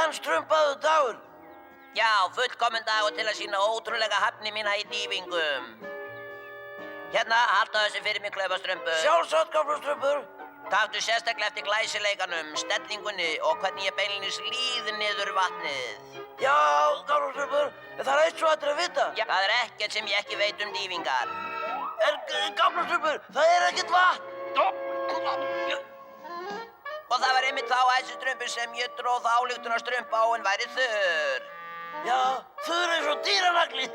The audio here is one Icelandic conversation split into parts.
þann strumpaður dagur. Já, fullkominn dagur til að sýna ótrúlega hæfni mína í dýfingum. Hérna, haltu þessu fyrir mig, klaufastrumpur. Sjálfsagt, gamla strumpur. Taktu sérstaklega eftir glæsileikanum, stellingunni og hvernig ég beinlínis líð niður vatnið. Já, gamla strumpur, en það er eitt svo að vita. Já, það er ekkert sem ég ekki veit dýfingar. En gamla strumpur, það er ekkert vatn. Og það var einmitt þá æsistrumpur sem ég dróð ályktun á strumpáin væri þurr. Já, þurr eins og dýranagli.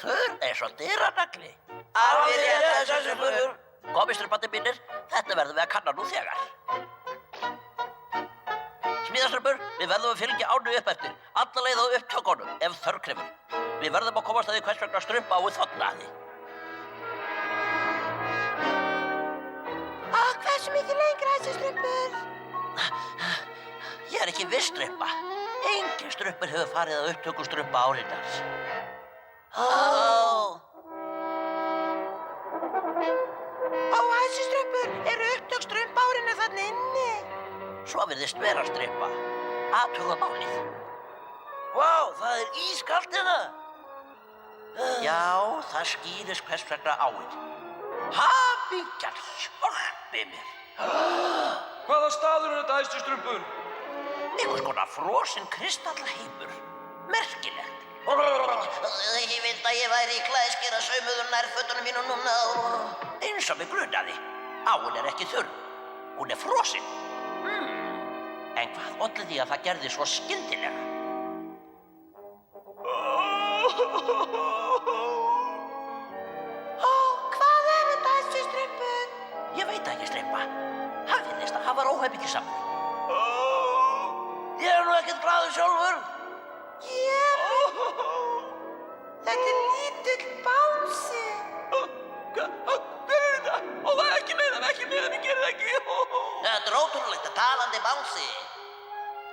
Þurr eins og dýranagli? Alveg rétt, æsistrumpur. Komið, strumpandi mínir, þetta verðum við að kanna nú þegar. Smíðastrumpur, við verðum að fylgja ánu upp eftir, alla leið á upptökunum, ef þörf krefur. Við verðum að komast að því hvers vegna strumpáið þornaði. Hversu mikið lengra, æsistrumpur? Ég er ekki viss, strumpa. Engin strumpur hefur farið að upptöku strumpa árinnar. Æsistrumpur, eru upptök strumpa árinnar þarna inni? Svo virðist vera, strumpa. Athuga málið. Vá, það er ískalt hérna. Já, það skýrist hvers vegna áin. Hamingjan, hjálpi mér. Hvaða staður er þetta, æsistrumpur? Einhvers konar frosinn kristallheimur. Merkilegt. Ég vildi að ég væri í klæðskera saumuður nærfötunum mínum núna og... Eins og mig grunaði. Áin er ekki þurr. Hún er frosinn. En hvað olli því að það gerði svo skyndilega? Hvað er þetta, æsistrumpur? Ég veit ekki, strumpa. Hann virðist að hafa óhefningisamur. Ég er nú ekkert glaður sjálfur. Þetta er lítill bánsi. Hver er þetta? Ekki með þeim, ég gerði það ekki. Þetta er ótrúlegt að talandi bánsi.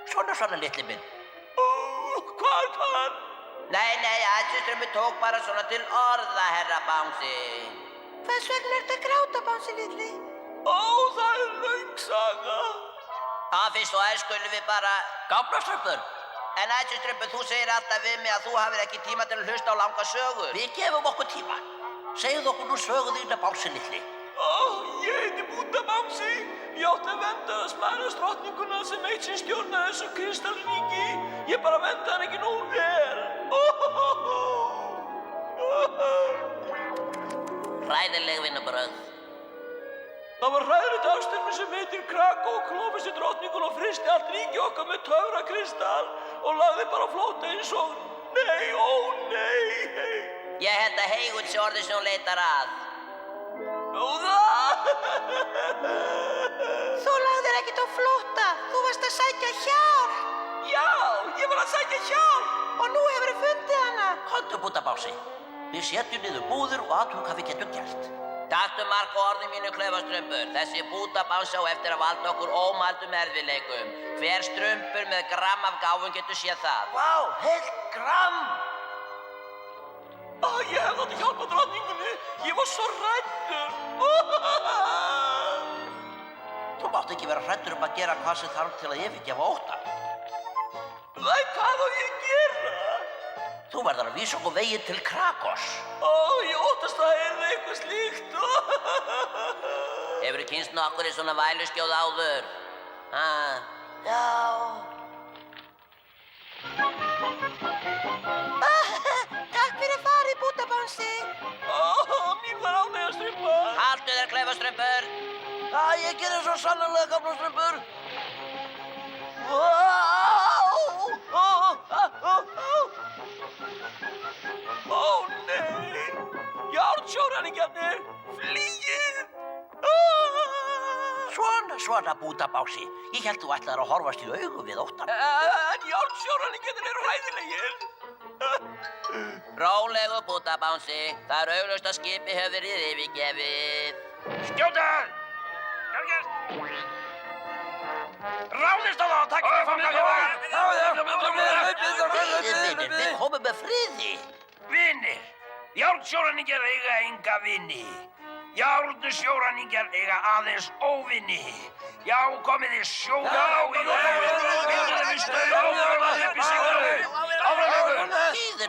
Svona, litli minn. Hvar? Nei, æsistrumpur tók bara svona til orða, herra bánsi. Hvers vegna ertu að gráta, bánsi litli? Það er löng saga. Fyrst og aðeins skulum við bara... Gamla strumpur. En æsistrumpur, þú segir alltaf við mig að þú hafir ekki tíma til að hlusta á langa sögur. Við gefum okkur tíma. Segðu okkur nú sögu þína, bánsi litli. Ég heiti Búdda Bánsi. Ég átti að vernda smæðarsdrottninguna sem eitt sinn stjórnaði þessu kristallríki. Ég bara vernda hann ekki nógu vel. Hræðileg vinnubrögð. Það var hræðilegt ásturmi sem heitir Krakó og klófi sér drottningun og fristi allt ríki okkar með töfrakristall og lagði bara flóta eins og nei. Ég held að Heigun sé orðið sem hún leitar að. Þú lagðir ekkert á flótta. Þú varst að sækja hjálp. Já, ég var að sækja hjálp. Og nú hefurðu fundið hana. Komdu, Búdda Bánsi. Við setjum niður búður og athugum hvað við getum gert. Taktu mark á orði mínu, klaufastrumpur. Þessi Búdda Bánsi á eftir að valda okkur ómældum erfiðleikum. Hver strumpur með gramm af gáfum getur séð það. Vá, heilt gramm. Ég hefði átt að hjálpa drottningunni. Ég var svo hræddur. Þú mátt ekki vera hræddur að gera hvað sem þarf til að yfirgefa óttann. Hvað á ég að gera? Þú verður að vísa okkur veginn til Krakós. Ég óttast að yrði eitthvað slíkt. Hefurðu kynnst nokkur í svona væluskjóð áður? Já. Takk fyrir farið, Búdda Bánsi. Mín var ánægja, strumpa. Haltu þér, klaufastrumpur. Ég gerir svo sannarlega, gamla strumpur. Nei. Járnsjóræningjarnir. Flýið. Svona, Búdda Bánsi. Ég held þú ætlaðir að horfast í augu við óttann. En járnsjóræningjarnir eru hræðilegir. Rólegu, Búdda Bánsi. Það er augljóst að skipið hefur verið yfirgefið. Skjóta! Ráðist á það og takkið mig Vinir, við komum með friði. Vinir, járnsjóræningjar eiga enga vini. Járnsjóræningjar eiga aðeins óvini. Já, komið þið sjóða á í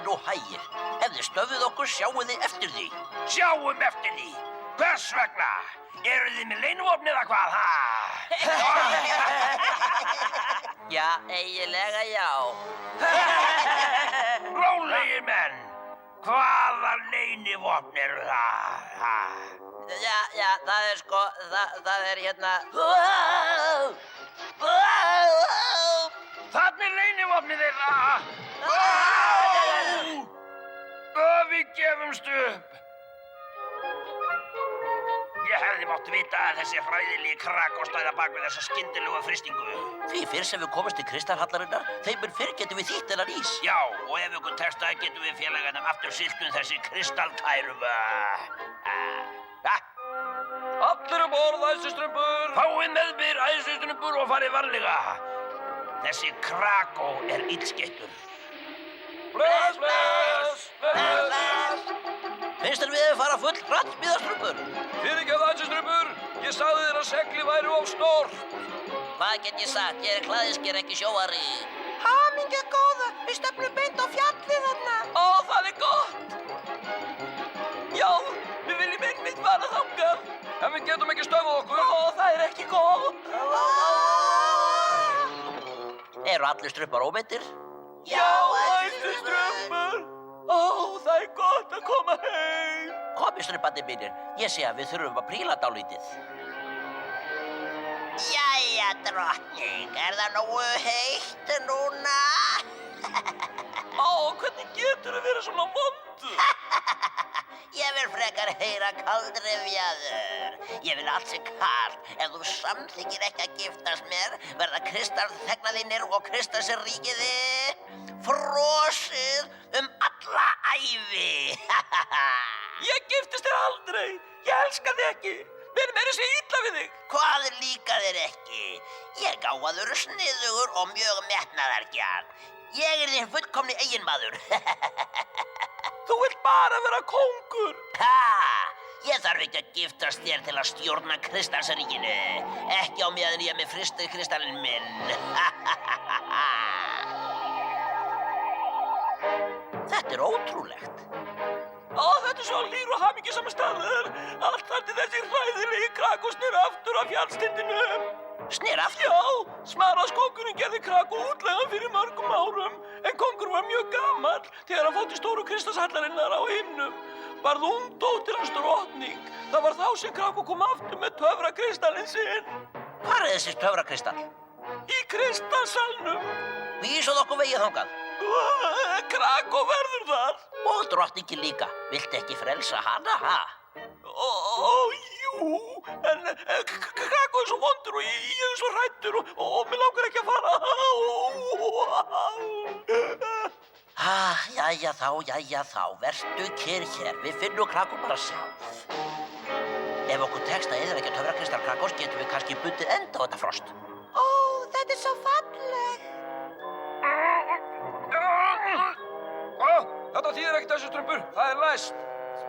nú hægir. Ef þið stöðuð okkur, sjáuð þið eftir því. Sjáum eftir því. Hvers vegna? Eruð þið með leynuvopn eða hvað, ha? Já, eiginlega já. Rólegir menn. Hvaða leynivopn eru það, ha? Já, það er sko, það er hérna... Þarna er leynivopnið þeirra. Við gefumst upp. Ég hefði mátt vita að þessi hræðilegi Krakó stæða bak við þessa skyndilugu frystingu. Því fyrr sem við komumst til kristalhallarinnar, þeim mun fyrr getum við þýtt þennan ís. Já, og ef ykkur tekst það getum við félagarnir aftur siltum þessi kristaltærum. Allir borð, æsistrumpur! Fáið með mér æsistrumpur og farið varlega. Þessi Krakó er illskeyttur. Bless, bless! Finnst þér við að fara full hratt, miðastrumpur? Fyrirgefðu, æsistrumpur! Ég sagði þér að seglið væri of stórt. Hvað get ég sagt? Ég er klæðisker, ekki sjóari. Hamingja góða, við stefnum beint á fjallið þarna. Ó, það er gott! Já, við viljum einmitt fara þangað. En við getum ekki stöðvað okkur. Ó, það er ekki gott. Eru allir strumpar ómeiddir? Já, æsistrumpur! Ó, það er gott að koma heim. Komið, strumparnir mínir. Ég sé að við þurfum að príla dálítið. Jæja, drottning, er það nógu heitt núna? Ó, hvernig getur þú verið svona vondur? Ég vil frekar heyra kaldrifjaður. Ég vil allt sem kalt. Ef þú samþykkir ekki að giftast mér, verða kristalþegnaðinir og kristalsríkiði frosið alla ævi. Ég giftist þér aldrei. Ég elska þig ekki. Við erum meira að segja illa við þig. Hvað líkar þér ekki? Ég er gáfaður, sniðugur og mjög metnaðargjarn. Ég er þinn fullkomni eiginmaður. Þú vilt bara vera kóngur. Ég þarf ekki að giftast þér til að stjórna kristalsríkinu. Ekki á meðan ég er með frystið kristallinn minn. Þetta er ótrúlegt. Ó, þetta er svo lýr og hamingjusamur staður. Allt þar til þessi hræðilegi Krakó snýr aftur af fjallstindinum. Snýr aftur? Já, Smaraðs kóngurinn gerði Krakó útlegan fyrir mörgum árum. En kóngur var mjög gamall þegar hann fór til stóru kristalshallarinnar á himnum. Varð ung dóttir hans drottning. Það var þá sem Krakó kom aftur með töfrakristallinn sinn. Hvar er þessi töfrakristall? Í kristalsalnum. Vísuð okkur vegið þangað. Krakó verður þar. Og drottningin líka. Viltu ekki frelsa hana, ha? Ó, jú, en Krakó er svo vondur og ég er svo hræddur og mig langar ekki að fara. Jæja þá, vertu kyrr hér. Við finnum Krakó bara sjálf. Ef okkur tekst að eyðileggja töfrakristall Krakós getum við kannski bundið enda á þetta frost. Ó, þetta er svo falleg. Þetta þýðir ekkert þessu strumpur, það er læst.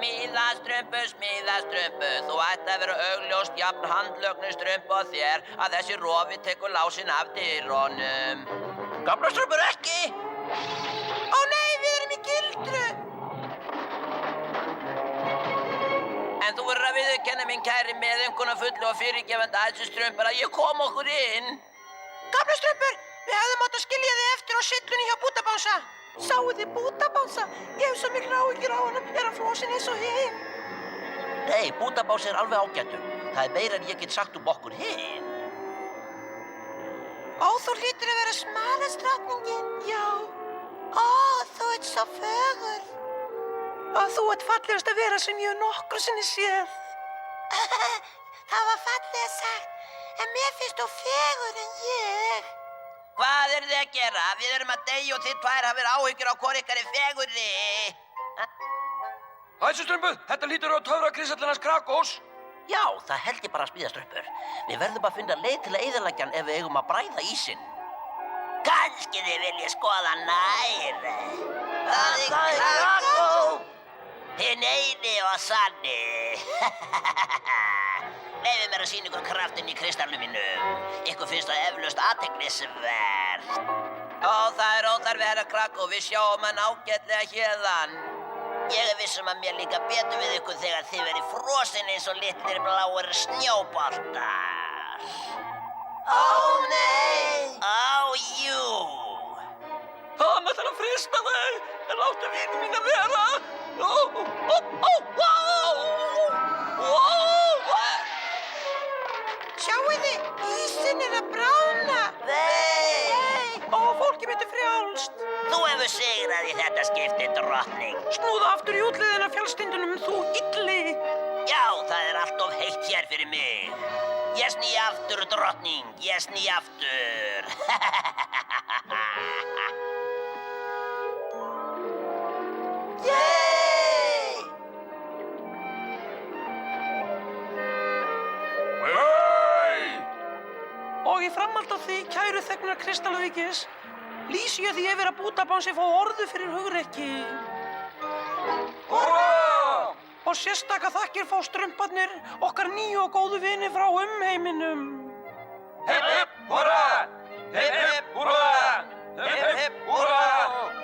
Smíðastrumpu, þú ætti að vera augljóst jafn handlögnu strumpu á þér að þessi rofi tekur lásinn af dyrunum. Gamla strumpur ekki! Ó nei, við erum í gildru. En þú verður að viðurkenna minn kæri meðumkona fullu og fyrirgefandi æsistrumpur að ég kom okkur inn. Gamla strumpur, við hefðum átt að skilja þig eftir á syllunni hjá Bútabánsa. Sáu þið Bútabánsa? Ég hef svo mikil áhyggjur á honum, er hann frosinn eins og hinn? Nei, Bútabás er alveg ágættur. Það er meira en ég get sagt okkur hinn. Ó, þú hlýtur að vera Smaraðsdrottningin. Já. Ó, þú ert svo fögur. Ó, þú ert fallegasta vera sem ég hef nokkru sinni séð. Það var fallega sagt, en mér finnst þú fegur en ég. Hvað eru þið að gera? Við erum að deyja og þið tvær hafið áhyggjur á hvor ykkar er fegurri. Æsistrumpu, þetta lítur á töfrakristallinn Krakós. Já, það held ég bara að smíðastrumpur. Við verðum að finna leið til að eyðileggja hann ef við eigum að bræða ísinn. Kannski þið viljið skoða nær. Það er Krakó! Hinn eini og sanni. Leyfið mér að sýna ykkur kraftinn í kristallnum mínum. Ykkur finnst það eflaust athyglisvert. Ó, það er óþarfi, herra Krakó, við sjáum hann ágætlega hérðan. Ég er viss að mér líka betur við ykkur þegar þið verið frosin eins og litlir bláir snjóboltar. Ó, nei! Ó, jú! Hann ætlar að frysta þig, en láttu vini mín að vera. Sjáiði, ísinn er að bráðna. Vei! Ó, fólki mitt er frjálst. Þú hefur sigrað í þetta skipti, drottning. Snúða aftur í útliðina fjallstindunum, þú illi. Já, það er allt of heitt hér fyrir mig. Ég sný aftur, drottning, ég sný aftur. Yey! Og í framhald af því, kæru þegnar Kristalauðvíkis, lýsi ég því yfir að Bútabánsi fá orðu fyrir hugrekki. Húrra! Og sérstaka þakkir fá strumparnir, okkar nýju og góðu vini frá umheiminum. Hipp, hipp, húrra! Hipp, hipp, húrra! Hipp, hipp, húrra!